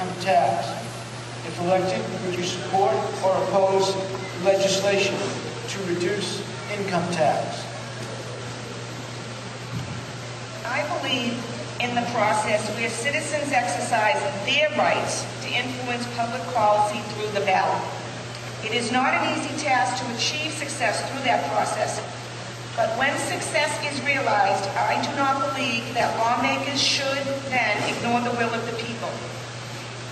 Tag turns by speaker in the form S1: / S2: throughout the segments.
S1: income tax? If elected, would you support or oppose legislation to reduce income tax?
S2: I believe in the process where citizens exercise their rights to influence public policy through the ballot. It is not an easy task to achieve success through that process, but when success is realized, I do not believe that lawmakers should then ignore the will of the people.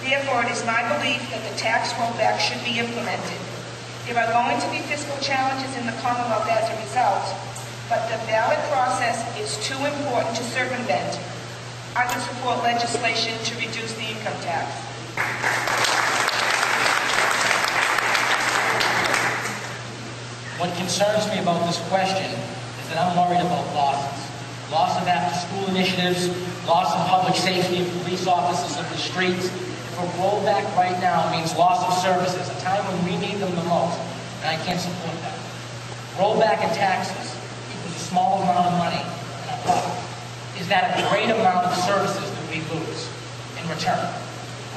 S2: Therefore, it is my belief that the tax rollback should be implemented. There are going to be fiscal challenges in the Commonwealth as a result, but the ballot process is too important to circumvent. I would support legislation to reduce the income tax.
S3: What concerns me about this question is that I'm worried about losses. Loss of after-school initiatives, loss of public safety and police officers in the streets. If a rollback right now means loss of services, a time when we need them the most, and I can't support that. Rollback in taxes equals a small amount of money in our pocket. Is that a great amount of services that we lose in return?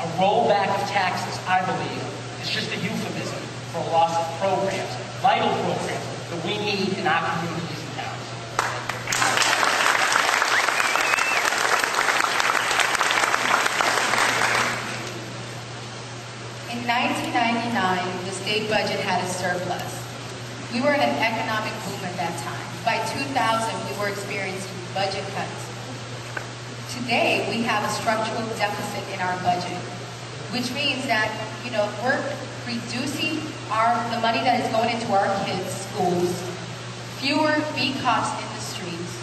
S3: A rollback of taxes, I believe, is just a euphemism for a loss of programs, vital programs that we need in our communities and towns.
S4: In 1999, the state budget had a surplus. We were in an economic boom at that time. By 2000, we were experiencing budget cuts. Today, we have a structural deficit in our budget, which means that, we're reducing the money that is going into our kids' schools, fewer beat cops in the streets.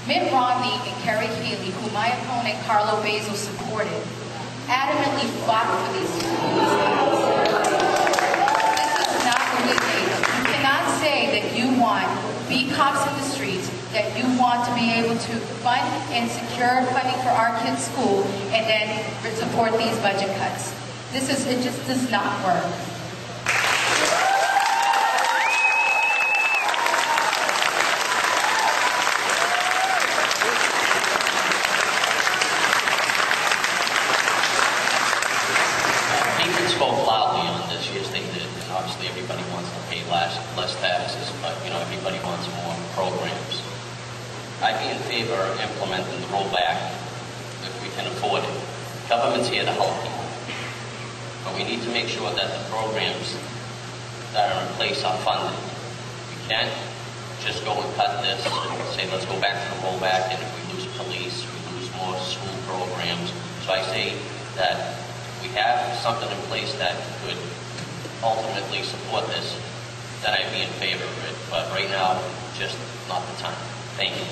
S4: Mitt Romney and Kerry Healy, who my opponent Carlo Basil supported, adamantly fought for these schools. This is not what we need. You cannot say that you want beat cops in the streets, that you want to be able to fund and secure funding for our kids' school, and then support these budget cuts. It just does not work.
S5: People spoke loudly on this, yes they did, and obviously everybody wants to pay less taxes, but everybody wants more programs. I'd be in favor of implementing the rollback if we can afford it. Government's here to help people, but we need to make sure that the programs that are in place are funded. We can't just go and cut this and say let's go back to the rollback, and if we lose police, we lose more school programs. So I say that if we have something in place that could ultimately support this, then I'd be in favor of it. But right now, just not the time. Thank you.